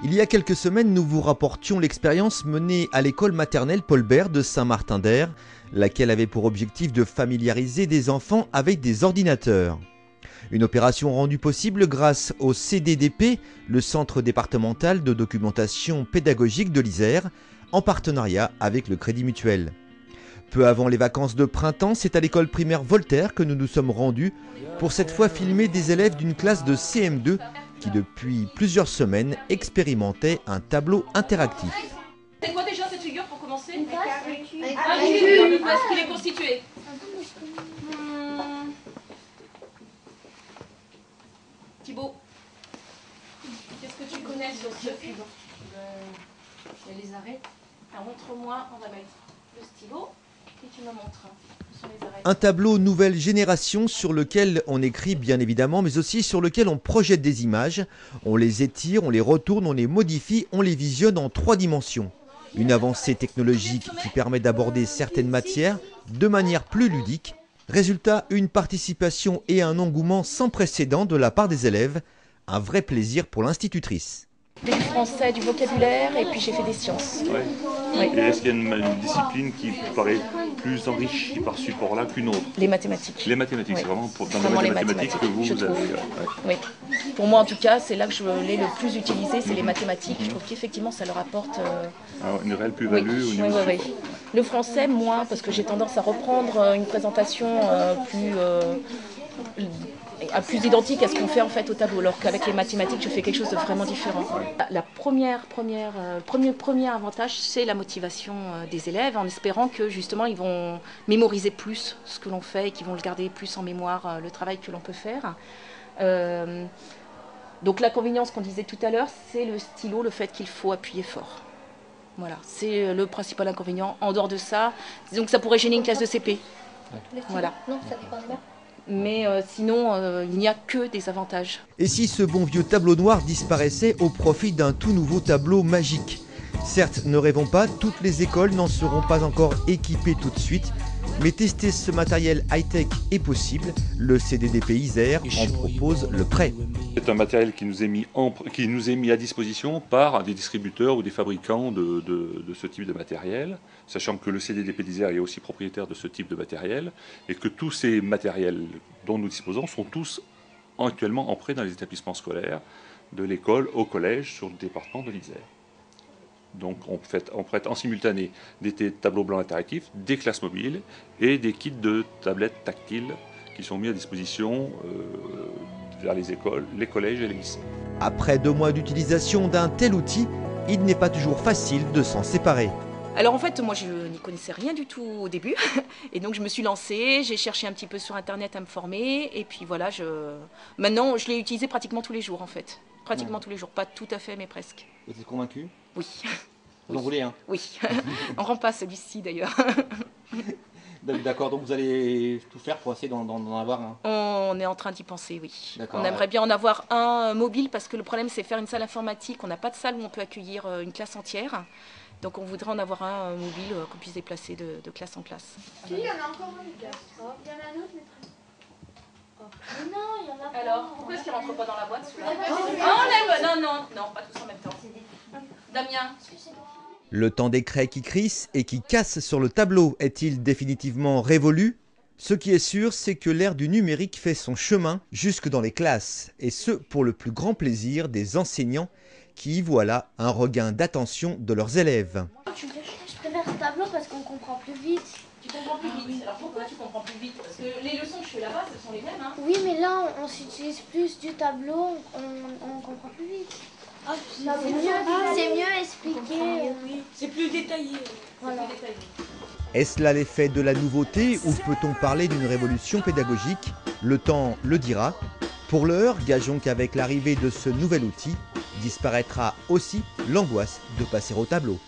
Il y a quelques semaines, nous vous rapportions l'expérience menée à l'école maternelle Paul Bert de Saint-Martin-d'Hères, laquelle avait pour objectif de familiariser des enfants avec des ordinateurs. Une opération rendue possible grâce au CDDP, le Centre départemental de documentation pédagogique de l'Isère, en partenariat avec le Crédit Mutuel. Peu avant les vacances de printemps, c'est à l'école primaire Voltaire que nous nous sommes rendus pour cette fois filmer des élèves d'une classe de CM2 qui depuis plusieurs semaines expérimentaient un tableau interactif. C'est quoi déjà cette figure pour commencer? Un cube. Est-ce qu'il est constitué? Thibaut, qu'est-ce que tu connais sur ce cube? Il y a les arrêts. Alors montre-moi, on va mettre le stylo et tu me montres. Un tableau nouvelle génération sur lequel on écrit bien évidemment, mais aussi sur lequel on projette des images. On les étire, on les retourne, on les modifie, on les visionne en 3 dimensions. Une avancée technologique qui permet d'aborder certaines matières de manière plus ludique. Résultat, une participation et un engouement sans précédent de la part des élèves. Un vrai plaisir pour l'institutrice. Du français, du vocabulaire, et puis j'ai fait des sciences. Ouais. Oui. Et est-ce qu'il y a une discipline qui paraît plus enrichie par ce support-là qu'une autre? Les mathématiques. Les mathématiques, Oui. C'est vraiment dans Vraiment les mathématiques que vous avez. Oui. Pour moi, en tout cas, c'est là que je l'ai le plus utilisé, c'est les mathématiques. Je trouve qu'effectivement, ça leur apporte Une réelle plus-value au niveau oui. Le français, moins, parce que j'ai tendance à reprendre une présentation plus identique à ce qu'on fait en fait au tableau, alors qu'avec les mathématiques, je fais quelque chose de vraiment différent. Le premier avantage, c'est la motivation des élèves, en espérant que justement ils vont mémoriser plus ce que l'on fait et qu'ils vont le garder plus en mémoire, le travail que l'on peut faire. Donc l'inconvénient, ce qu'on disait tout à l'heure, c'est le stylo, le fait qu'il faut appuyer fort. Voilà, c'est le principal inconvénient. En dehors de ça, donc ça pourrait gêner une classe de CP. Voilà. Non, ça dépend de là. Mais sinon, il n'y a que des avantages. Et si ce bon vieux tableau noir disparaissait au profit d'un tout nouveau tableau magique? Certes, ne rêvons pas, toutes les écoles n'en seront pas encore équipées tout de suite, mais tester ce matériel high-tech est possible. Le CDDP Isère en propose le prêt. C'est un matériel qui nous est mis à disposition par des distributeurs ou des fabricants de ce type de matériel, sachant que le CDDP d'Isère est aussi propriétaire de ce type de matériel et que tous ces matériels dont nous disposons sont tous actuellement en prêt dans les établissements scolaires, de l'école au collège sur le département de l'Isère. Donc on prête en simultané des tableaux blancs interactifs, des classes mobiles et des kits de tablettes tactiles qui sont mis à disposition vers les écoles, les collèges et les lycées. Après 2 mois d'utilisation d'un tel outil, il n'est pas toujours facile de s'en séparer. Alors en fait, moi je n'y connaissais rien du tout au début, et donc je me suis lancée, j'ai cherché un petit peu sur internet à me former, et puis voilà, maintenant je l'ai utilisé pratiquement tous les jours en fait. Pratiquement tous les jours, pas tout à fait mais presque. Vous êtes convaincu? Oui. Vous en voulez un? Oui, on rend pas celui-ci d'ailleurs. D'accord, donc vous allez tout faire pour essayer d'en avoir un? On est en train d'y penser, oui. On aimerait ouais. bien en avoir un mobile, parce que le problème c'est faire une salle informatique, on n'a pas de salle où on peut accueillir une classe entière. Donc on voudrait en avoir un mobile qu'on puisse déplacer de classe en classe. Il y en a encore un, il y en a un autre, mais très... non, il y en a pas. Alors, pourquoi est-ce qu'il ne rentre pas dans la boîte celui-là? Enlève! Non, pas tous en même temps. Damien. Le temps des craies qui crissent et qui cassent sur le tableau est-il définitivement révolu? Ce qui est sûr, c'est que l'ère du numérique fait son chemin jusque dans les classes, et ce pour le plus grand plaisir des enseignants qui y voient là un regain d'attention de leurs élèves. Je préfère ce tableau parce qu'on comprend plus vite. Tu comprends plus vite. Alors pourquoi tu comprends plus vite? Parce que les leçons que je fais là-bas, ce sont les mêmes. Hein. Oui, mais là, on s'utilise plus du tableau, on comprend plus vite. C'est mieux expliqué. C'est plus détaillé. Voilà. Est-ce là l'effet de la nouveauté ou peut-on parler d'une révolution pédagogique? Le temps le dira. Pour l'heure, gageons qu'avec l'arrivée de ce nouvel outil, disparaîtra aussi l'angoisse de passer au tableau.